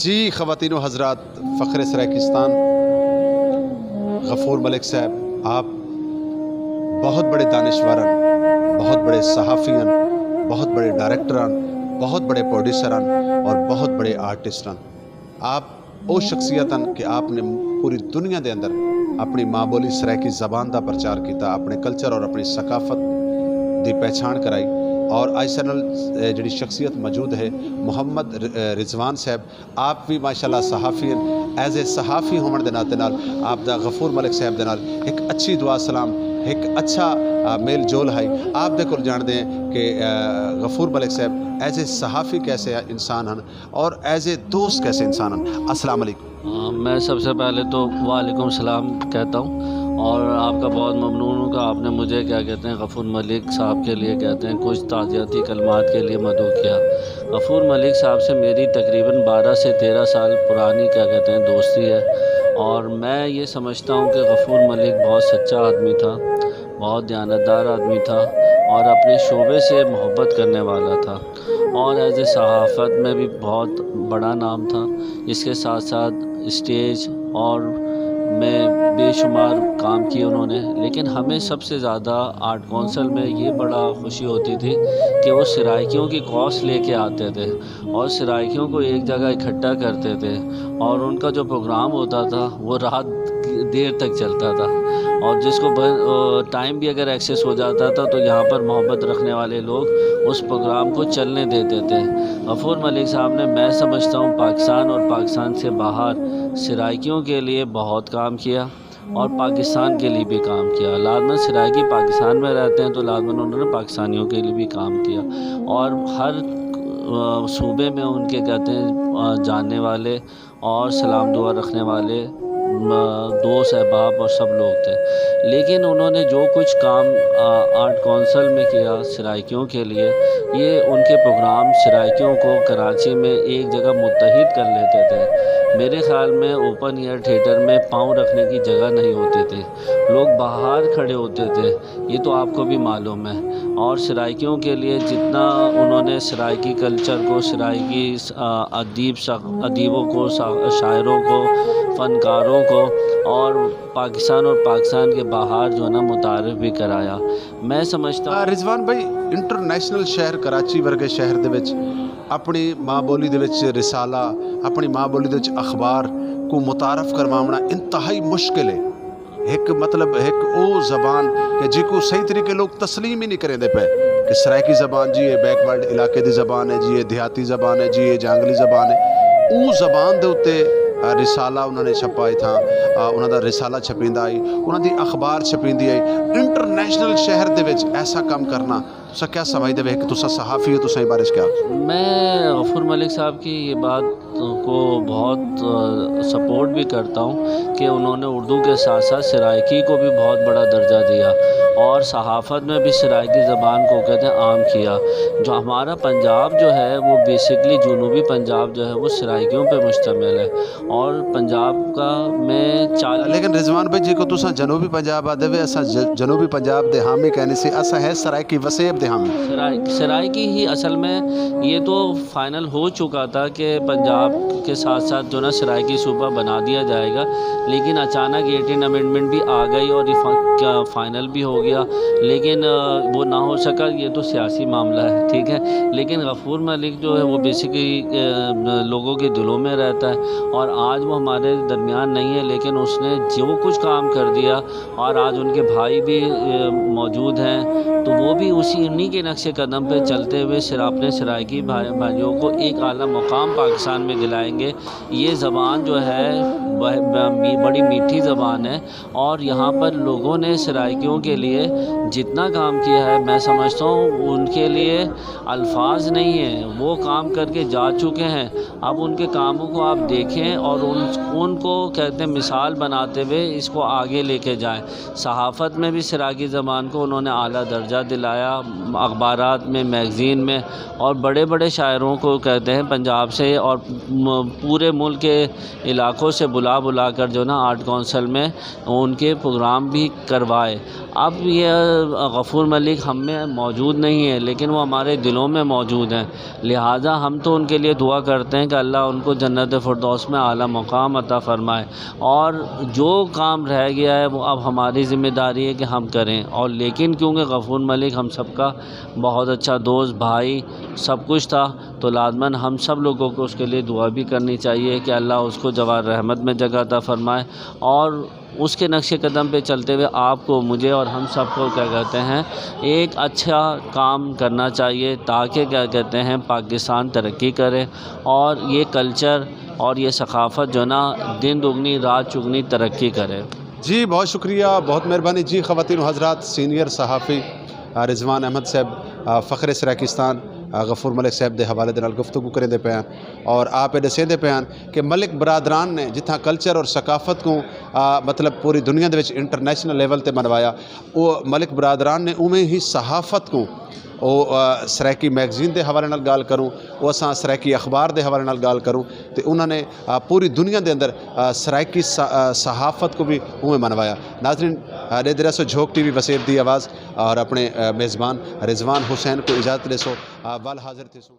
جی خواتین و حضرات، فخر سرائیکستان غفور ملک صاحب، آپ بہت بڑے دانشوران، بہت بڑے صحافیان، بہت بڑے ڈائریکٹران، بہت بڑے پروڈیوسران اور بہت بڑے آرٹسٹان. آپ وہ شخصیتاں کہ آپ نے پوری دنیا دے اندر اپنی ماں بولی سرائیکی زبان دا پرچار کیتا، اپنے کلچر اور اپنی ثقافت دی پہچان کرائی. اور ایسا جڑی شخصیت موجود ہے محمد رضوان صاحب، آپ بھی ماشاءاللہ صحافی ہیں. ایز اے صحافی ہونے دے ناطے نال آپ دا غفور ملک صاحب دے نال ایک اچھی دعا سلام، ایک اچھا میل جول ہے. آپ دے کول جان دیں کہ غفور ملک صاحب ایز اے صحافی کیسے انسان ہیں اور ایز اے دوست کیسے انسان ہیں. السلام علیکم. میں سب سے پہلے تو وعلیکم السلام کہتا ہوں، اور آپ کا بہت ممنون ہوں کہ آپ نے مجھے کیا کہتے ہیں غفور ملک صاحب کے لیے کہتے ہیں کچھ تعزیتی کلمات کے لیے مدعو کیا. غفور ملک صاحب سے میری تقریباً 12 سے 13 سال پرانی کیا کہتے ہیں دوستی ہے، اور میں یہ سمجھتا ہوں کہ غفور ملک بہت سچا آدمی تھا، بہت دیانتدار آدمی تھا، اور اپنے شعبے سے محبت کرنے والا تھا، اور ایز اے صحافت میں بھی بہت بڑا نام تھا. اس کے ساتھ ساتھ اسٹیج اور میں بے شمار کام کیے انہوں نے. لیکن ہمیں سب سے زیادہ آرٹ کونسل میں یہ بڑا خوشی ہوتی تھی کہ وہ سرائیکیوں کی کوس لے کے آتے تھے اور سرائیکیوں کو ایک جگہ اکٹھا کرتے تھے، اور ان کا جو پروگرام ہوتا تھا وہ رات دیر تک چلتا تھا، اور جس کو ٹائم بھی اگر ایکسیس ہو جاتا تھا تو یہاں پر محبت رکھنے والے لوگ اس پروگرام کو چلنے دیتے تھے. غفور ملک صاحب نے میں سمجھتا ہوں پاکستان اور پاکستان سے باہر سرائیکیوں کے لیے بہت کام کیا، اور پاکستان کے لیے بھی کام کیا. لازماً سرائیکی پاکستان میں رہتے ہیں تو لازماً انہوں نے پاکستانیوں کے لیے بھی کام کیا، اور ہر صوبے میں ان کے کہتے ہیں جاننے والے اور سلام دعا رکھنے والے دوست احباب اور سب لوگ تھے. لیکن انہوں نے جو کچھ کام آرٹ کونسل میں کیا سرائیکیوں کے لیے، یہ ان کے پروگرام سرائیکیوں کو کراچی میں ایک جگہ متحد کر لیتے تھے. میرے خیال میں اوپن ایئر تھیٹر میں پاؤں رکھنے کی جگہ نہیں ہوتی تھی، لوگ باہر کھڑے ہوتے تھے، یہ تو آپ کو بھی معلوم ہے. اور سرائیکیوں کے لیے جتنا انہوں نے سرائیکی کلچر کو، سرائیکی ادیبوں کو، شاعروں کو، فنکاروں کو، اور پاکستان اور پاکستان کے باہر جو ہے نا متعارف بھی کرایا. میں سمجھتا ہوں رضوان بھائی، انٹرنیشنل شہر کراچی ورگے شہر دے وچ اپنی ماں بولی دے وچ رسالہ، اپنی ماں بولی دے وچ اخبار کو متعارف کروانا انتہائی مشکل ہے. ایک مطلب ایک او زبان کہ جی کو صحیح طریقے لوگ تسلیم ہی نہیں کریں دے پہ کہ سرائیکی زبان جی یہ بیک ورڈ علاقے دی زبان ہے، جی یہ دیہاتی زبان ہے، جی یہ جانگلی زبان ہے. او زبان دے اتے رسالہ انہوں نے چھپائی تھا، انہوں دا رسالہ چھپیندا آئی، انہوں دی اخبار چھپیندی آئی. انٹرنیشنل شہر دے وچ ایسا کام کرنا تسا کیا سمجھدے ہو کہ تسا صحافی ہو، تسا اس بارے کیا؟ میں غفور ملک صاحب کی یہ بات کو بہت سپورٹ بھی کرتا ہوں کہ انہوں نے اردو کے ساتھ ساتھ سرائیکی کو بھی بہت بڑا درجہ دیا، اور صحافت میں بھی سرائیکی زبان کو کہتے ہیں عام کیا. جو ہمارا پنجاب جو ہے وہ بیسکلی جنوبی پنجاب جو ہے وہ سرائیکیوں پہ مشتمل ہے، اور پنجاب کا میں لیکن رضوان بھائی جی کو تسا جنوبی پنجاب آدھے وے، اسا جنوبی پنجاب دے حامی کہنے سے اسا ہے سرائیکی وسیب دے حامی. سرائیکی ہی اصل میں یہ تو فائنل ہو چکا تھا کہ پنجاب کے ساتھ ساتھ جو نا سرائیکی صوبہ بنا دیا جائے گا، لیکن اچانک 18 امینڈمنٹ بھی آ گئی اور یہ فائنل بھی ہو گیا، لیکن وہ نہ ہو سکا. یہ تو سیاسی معاملہ ہے، ٹھیک ہے. لیکن غفور ملک جو ہے وہ بیسکلی لوگوں کے دلوں میں رہتا ہے، اور آج وہ ہمارے درمیان نہیں ہے، لیکن اس نے جو کچھ کام کر دیا، اور آج ان کے بھائی بھی موجود ہیں تو وہ بھی انہی کے نقش قدم پہ چلتے ہوئے اپنے سرائیکی بھائیوں کو ایک اعلیٰ مقام پاکستان میں دلائیں گے. یہ زبان جو ہے بڑی میٹھی زبان ہے، اور یہاں پر لوگوں نے سرائیکیوں کے لیے جتنا کام کیا ہے میں سمجھتا ہوں ان کے لیے الفاظ نہیں ہیں، وہ کام کر کے جا چکے ہیں. اب ان کے کاموں کو آپ دیکھیں اور ان کو کہتے ہیں مثال بناتے ہوئے اس کو آگے لے کے جائیں. صحافت میں بھی سرائیکی زبان کو انہوں نے اعلیٰ درجہ دلایا، اخبارات میں، میگزین میں، اور بڑے بڑے شاعروں کو کہتے ہیں پنجاب سے اور پورے ملک کے علاقوں سے بلا کر جو نا آرٹ کونسل میں ان کے پروگرام بھی کروائے۔ اب یہ غفور ملک ہم میں موجود نہیں ہے، لیکن وہ ہمارے دلوں میں موجود ہیں، لہٰذا ہم تو ان کے لیے دعا کرتے ہیں کہ اللہ ان کو جنت فردوس میں اعلیٰ مقام عطا فرمائے، اور جو کام رہ گیا ہے وہ اب ہماری ذمہ داری ہے کہ ہم کریں۔ اور لیکن کیونکہ غفور ملک ہم سب کا بہت اچھا دوست، بھائی، سب کچھ تھا، تو لازماً ہم سب لوگوں کو اس کے لیے دعا بھی کرنی چاہیے کہ اللہ اس کو جوار رحمت میں جگہ عطا فرمائے، اور اس کے نقش قدم پہ چلتے ہوئے آپ کو، مجھے اور ہم سب کو کیا کہتے ہیں ایک اچھا کام کرنا چاہیے، تاکہ کیا کہتے ہیں پاکستان ترقی کرے، اور یہ کلچر اور یہ ثقافت جو نا دن دگنی رات چگنی ترقی کرے۔ جی بہت شکریہ، بہت مہربانی جی۔ خواتین و حضرات، سینئر صحافی رضوان احمد صاحب فخر سراکستان غفور ملک صاحب دے حوالے دے نال گفتگو کریں دے پیان، اور آپ دسیں دے پیان کہ ملک برادران نے جتھاں کلچر اور ثقافت کو مطلب پوری دنیا دے وچ انٹرنیشنل لیول تے منوایا، وہ ملک برادران نے اویں ہی صحافت کو سرائکی میگزین دے حوالے نال گال کروں، وہ اساں سرائکی اخبار دے حوالے نال گال کروں، تے انہوں نے پوری دنیا دے اندر سرائکی صحافت کو بھی اویں منوایا۔ ناظرین، دے سو جھوک ٹی وی وسیب دی آواز اور اپنے میزبان رضوان حسین کو اجازت دے سو، وال حاضر تھے سو۔